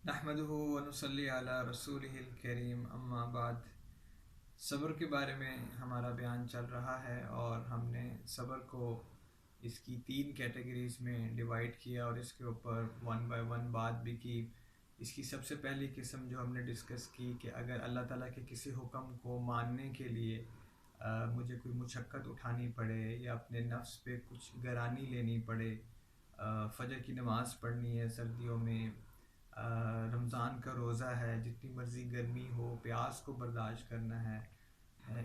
نحمدہ ونصلی علی رسولہ الکریم اما بعد۔ صبر کے بارے میں ہمارا بیان چل رہا ہے اور ہم نے صبر کو اس کی 3 کیٹیگریز میں ڈیوائڈ کیا اور اس کے اوپر ون بائی ون بات بھی کی۔ اس کی سب سے پہلی قسم جو ہم نے ڈسکس کی کہ اگر اللہ تعالیٰ کے کسی حکم کو ماننے کے لیے مجھے کوئی مشقت اٹھانی پڑے یا اپنے نفس پہ کچھ گرانی لینی پڑے، فجر کی نماز پڑھنی ہے سردیوں میں، رمضان کا روزہ ہے، جتنی مرضی گرمی ہو پیاس کو برداشت کرنا ہے،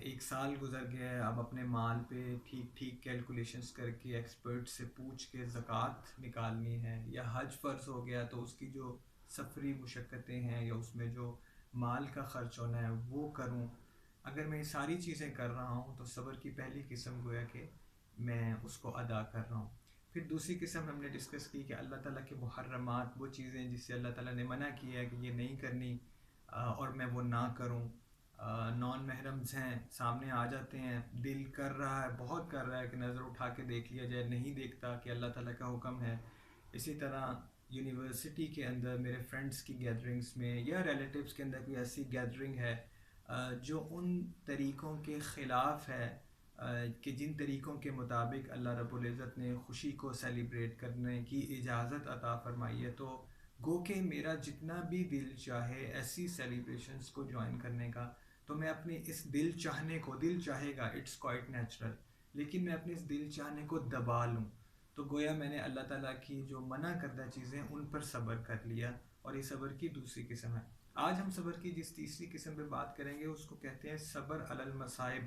1 سال گزر گیا ہے، اب اپنے مال پہ ٹھیک ٹھیک کیلکولیشنز کر کے ایکسپرٹ سے پوچھ کے زکوٰۃ نکالنی ہے، یا حج فرض ہو گیا تو اس کی جو سفری مشقتیں ہیں یا اس میں جو مال کا خرچ ہونا ہے وہ کروں۔ اگر میں یہ ساری چیزیں کر رہا ہوں تو صبر کی پہلی قسم گویا کہ میں اس کو ادا کر رہا ہوں۔ پھر دوسری قسم ہم نے ڈسکس کی کہ اللہ تعالیٰ کے محرمات، وہ چیزیں جس سے اللہ تعالیٰ نے منع کیا ہے کہ یہ نہیں کرنی، اور میں وہ نہ کروں۔ نان محرمز ہیں، سامنے آ جاتے ہیں، دل کر رہا ہے، بہت کر رہا ہے کہ نظر اٹھا کے دیکھ لیا جائے، نہیں دیکھتا کہ اللہ تعالیٰ کا حکم ہے۔ اسی طرح یونیورسٹی کے اندر میرے فرینڈس کی گیدرنگز میں یا ریلیٹیوز کے اندر کوئی ایسی گیدرنگ ہے جو ان طریقوں کے خلاف ہے کہ جن طریقوں کے مطابق اللہ رب العزت نے خوشی کو سیلیبریٹ کرنے کی اجازت عطا فرمائی ہے، تو گو کہ میرا جتنا بھی دل چاہے ایسی سیلیبریشنز کو جوائن کرنے کا، تو میں اپنے اس دل چاہنے کو، دل چاہے گا، اٹس کوائٹ نیچرل، لیکن میں اپنے اس دل چاہنے کو دبا لوں تو گویا میں نے اللہ تعالیٰ کی جو منع کردہ چیزیں ان پر صبر کر لیا، اور یہ صبر کی دوسری قسم ہے۔ آج ہم صبر کی جس تیسری قسم پہ بات کریں گے اس کو کہتے ہیں صبر علی المصائب،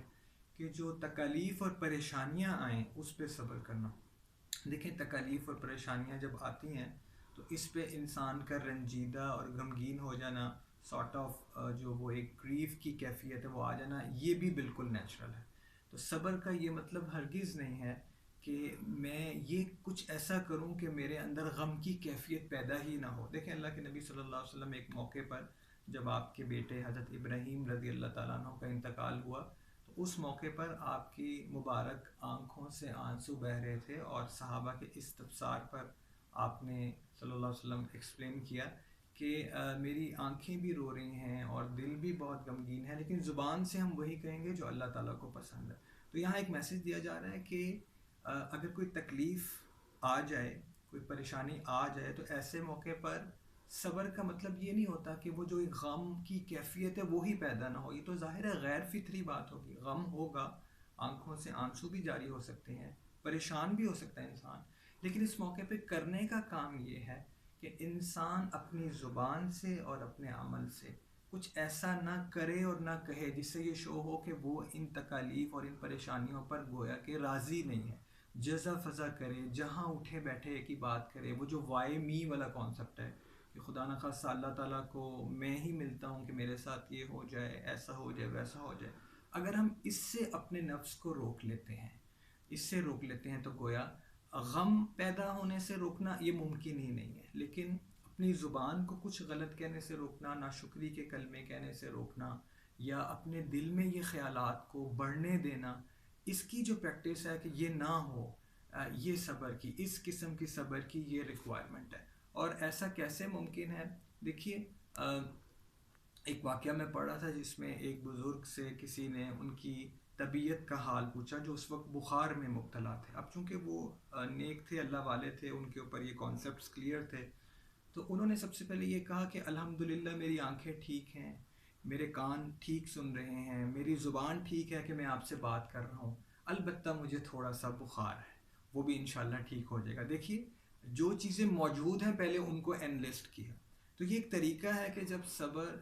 کہ جو تکالیف اور پریشانیاں آئیں اس پہ صبر کرنا۔ دیکھیں، تکالیف اور پریشانیاں جب آتی ہیں تو اس پہ انسان کا رنجیدہ اور غمگین ہو جانا، سارٹ آف جو وہ ایک گریف کی کیفیت ہے وہ آ جانا، یہ بھی بالکل نیچرل ہے۔ تو صبر کا یہ مطلب ہرگز نہیں ہے کہ میں یہ کچھ ایسا کروں کہ میرے اندر غم کی کیفیت پیدا ہی نہ ہو۔ دیکھیں، اللہ کے نبی صلی اللہ علیہ وسلم ایک موقع پر جب آپ کے بیٹے حضرت ابراہیم رضی اللہ تعالیٰ عنہ کا انتقال ہوا تو اس موقع پر آپ کی مبارک آنکھوں سے آنسو بہہ رہے تھے، اور صحابہ کے استفسار پر آپ نے صلی اللہ علیہ وسلم ایکسپلین کیا کہ میری آنکھیں بھی رو رہی ہیں اور دل بھی بہت غمگین ہے، لیکن زبان سے ہم وہی کہیں گے جو اللہ تعالیٰ کو پسند ہے۔ تو یہاں ایک میسج دیا جا رہا ہے کہ اگر کوئی تکلیف آ جائے، کوئی پریشانی آ جائے، تو ایسے موقع پر صبر کا مطلب یہ نہیں ہوتا کہ وہ جو ایک غم کی کیفیت ہے وہی پیدا نہ ہو۔ یہ تو ظاہر ہے غیر فطری بات ہوگی، غم ہوگا، آنکھوں سے آنسو بھی جاری ہو سکتے ہیں، پریشان بھی ہو سکتا ہے انسان، لیکن اس موقع پہ کرنے کا کام یہ ہے کہ انسان اپنی زبان سے اور اپنے عمل سے کچھ ایسا نہ کرے اور نہ کہے جس سے یہ شو ہو کہ وہ ان تکالیف اور ان پریشانیوں پر گویا کہ راضی نہیں ہے، جزا فضا کرے، جہاں اٹھے بیٹھے ایک ہی بات کرے۔ وہ جو وائی می والا کانسیپٹ ہے کہ خدا نخواستہ اللہ تعالیٰ کو میں ہی ملتا ہوں کہ میرے ساتھ یہ ہو جائے، ایسا ہو جائے، ویسا ہو جائے، اگر ہم اس سے اپنے نفس کو روک لیتے ہیں، اس سے روک لیتے ہیں، تو گویا غم پیدا ہونے سے روکنا یہ ممکن ہی نہیں ہے، لیکن اپنی زبان کو کچھ غلط کہنے سے روکنا، ناشکری کے کلمے کہنے سے روکنا، یا اپنے دل میں یہ خیالات کو بڑھنے دینا، اس کی جو پریکٹس ہے کہ یہ نہ ہو، یہ صبر کی، اس قسم کی صبر کی یہ ریکوائرمنٹ ہے۔ اور ایسا کیسے ممکن ہے؟ دیکھیے، ایک واقعہ میں پڑھ رہا تھا جس میں ایک بزرگ سے کسی نے ان کی طبیعت کا حال پوچھا جو اس وقت بخار میں مبتلا تھے۔ اب چونکہ وہ نیک تھے، اللہ والے تھے، ان کے اوپر یہ کانسیپٹس کلیئر تھے، تو انہوں نے سب سے پہلے یہ کہا کہ الحمدللہ میری آنکھیں ٹھیک ہیں، میرے کان ٹھیک سن رہے ہیں، میری زبان ٹھیک ہے کہ میں آپ سے بات کر رہا ہوں، البتہ مجھے تھوڑا سا بخار ہے، وہ بھی انشاءاللہ ٹھیک ہو جائے گا۔ دیکھیے، جو چیزیں موجود ہیں پہلے ان کو انلسٹ کیا۔ تو یہ ایک طریقہ ہے کہ جب صبر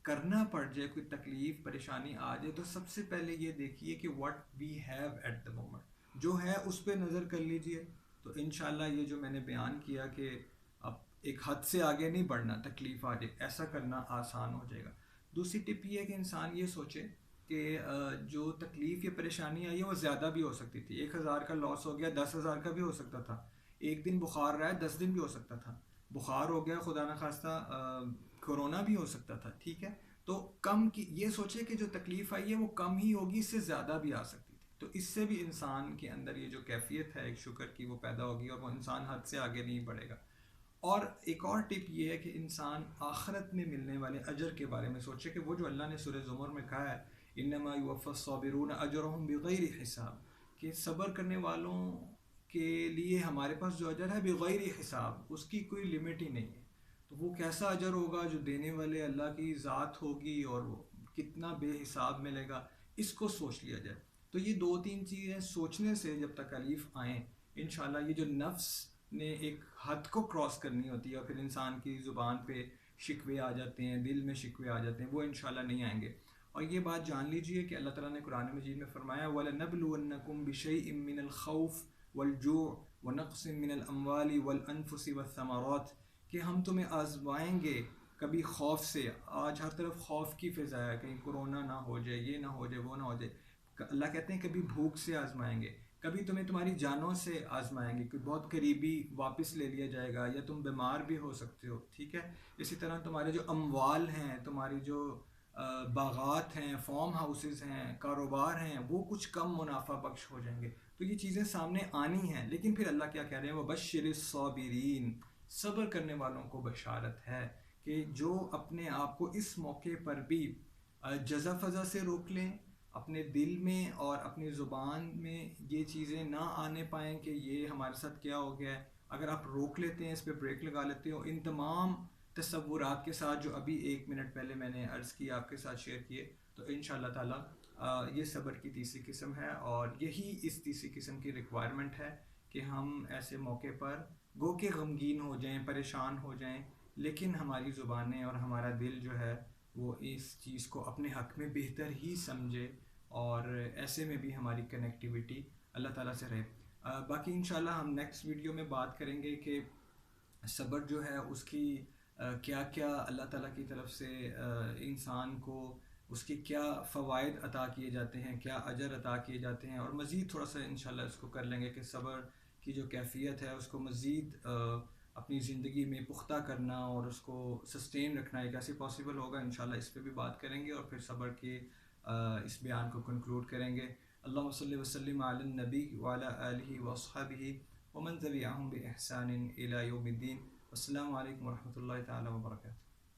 کرنا پڑ جائے، کوئی تکلیف پریشانی آ جائے، تو سب سے پہلے یہ دیکھیے کہ what we have at the moment, جو ہے اس پہ نظر کر لیجئے، تو انشاءاللہ یہ جو میں نے بیان کیا کہ اب ایک حد سے آگے نہیں بڑھنا، تکلیف آ جائے ایسا کرنا آسان ہو جائے گا۔ دوسری ٹپ یہ ہے کہ انسان یہ سوچے کہ جو تکلیف یا پریشانی آئی ہے وہ زیادہ بھی ہو سکتی تھی، 1,000 کا لاس ہو گیا، 10,000 کا بھی ہو سکتا تھا، ایک دن بخار رہا ہے 10 دن بھی ہو سکتا تھا، بخار ہو گیا خدا نخواستہ کورونا بھی ہو سکتا تھا، ٹھیک ہے؟ تو کم کی یہ سوچے کہ جو تکلیف آئی ہے وہ کم ہی ہوگی، اس سے زیادہ بھی آ سکتی تھی، تو اس سے بھی انسان کے اندر یہ جو کیفیت ہے ایک شکر کی وہ پیدا ہوگی، اور وہ انسان حد سے آگے نہیں بڑھے گا۔ اور ایک اور ٹپ یہ ہے کہ انسان آخرت میں ملنے والے اجر کے بارے میں سوچے کہ وہ جو اللہ نے سورہ زمر میں کہا ہے انما یوفی الصابرون اجرهم بغیر حساب، کہ صبر کرنے والوں کے لیے ہمارے پاس جو اجر ہے بغیر حساب، اس کی کوئی لمٹ ہی نہیں ہے. تو وہ کیسا اجر ہوگا جو دینے والے اللہ کی ذات ہوگی، اور وہ کتنا بے حساب ملے گا، اس کو سوچ لیا جائے. تو یہ دو تین چیزیں سوچنے سے جب تکالیف آئیں، انشاءاللہ یہ جو نفس نے ایک حد کو کراس کرنی ہوتی ہے اور پھر انسان کی زبان پہ شکوے آ جاتے ہیں، دل میں شکوے آ جاتے ہیں، وہ انشاءاللہ نہیں آئیں گے. اور یہ بات جان لیجئے کہ اللہ تعالیٰ نے قرآن مجید میں فرمایا وَلَنَبْلُوَنَّكُمْ بِشَيْءٍ مِّنَ الْخَوْفِ وَالْجُوعِ وَنَقْصٍ مِّنَ الْأَمْوَالِ وَالْأَنفُسِ وَالثَّمَرَاتِ، کہ ہم تمہیں آزمائیں گے کبھی خوف سے. آج ہر طرف خوف کی فضا ہے، کہیں کورونا نہ ہو جائے، یہ نہ ہو جائے، وہ نہ ہو جائے. اللہ کہتے ہیں کبھی بھوک سے آزمائیں گے، کبھی تمہیں تمہاری جانوں سے آزمائیں گے کہ بہت قریبی واپس لے لیا جائے گا، یا تم بیمار بھی ہو سکتے ہو. ٹھیک ہے. اسی طرح تمہارے جو اموال ہیں، تمہاری جو باغات ہیں، فارم ہاؤسز ہیں، کاروبار ہیں، وہ کچھ کم منافع بخش ہو جائیں گے. تو یہ چیزیں سامنے آنی ہیں، لیکن پھر اللہ کیا کہہ رہے ہیں وَبَشِّرِ الصَّابِرِينَ، صبر کرنے والوں کو بشارت ہے کہ جو اپنے آپ کو اس موقع پر بھی جزا فضا سے روک لیں، اپنے دل میں اور اپنی زبان میں یہ چیزیں نہ آنے پائیں کہ یہ ہمارے ساتھ کیا ہو گیا ہے. اگر آپ روک لیتے ہیں، اس پہ بریک لگا لیتے ہو، ان تمام تصورات کے ساتھ جو ابھی 1 منٹ پہلے میں نے عرض کی آپ کے ساتھ شیئر کیے، تو انشاءاللہ تعالی یہ صبر کی تیسری قسم ہے، اور یہی اس تیسری قسم کی ریکوائرمنٹ ہے کہ ہم ایسے موقع پر گو کہ غمگین ہو جائیں، پریشان ہو جائیں، لیکن ہماری زبانیں اور ہمارا دل جو ہے وہ اس چیز کو اپنے حق میں بہتر ہی سمجھے، اور ایسے میں بھی ہماری کنیکٹیویٹی اللہ تعالیٰ سے رہے. باقی انشاءاللہ ہم نیکسٹ ویڈیو میں بات کریں گے کہ صبر جو ہے اس کی کیا کیا اللہ تعالیٰ کی طرف سے انسان کو اس کی کیا فوائد عطا کیے جاتے ہیں، کیا اجر عطا کیے جاتے ہیں، اور مزید تھوڑا سا انشاءاللہ اس کو کر لیں گے کہ صبر کی جو کیفیت ہے اس کو مزید اپنی زندگی میں پختہ کرنا اور اس کو سسٹین رکھنا ہے کیسے پاسبل ہوگا. انشاءاللہ اس پہ بھی بات کریں گے، اور پھر صبر کے اس بیان کو کنکلوڈ کریں گے. اللہم صلی وسلم علی النبی وعلی آلہ واصحابہ ومن تبعہم بإحسان الی یوم الدین. السلام علیکم ورحمۃ اللہ تعالی وبرکاتہ.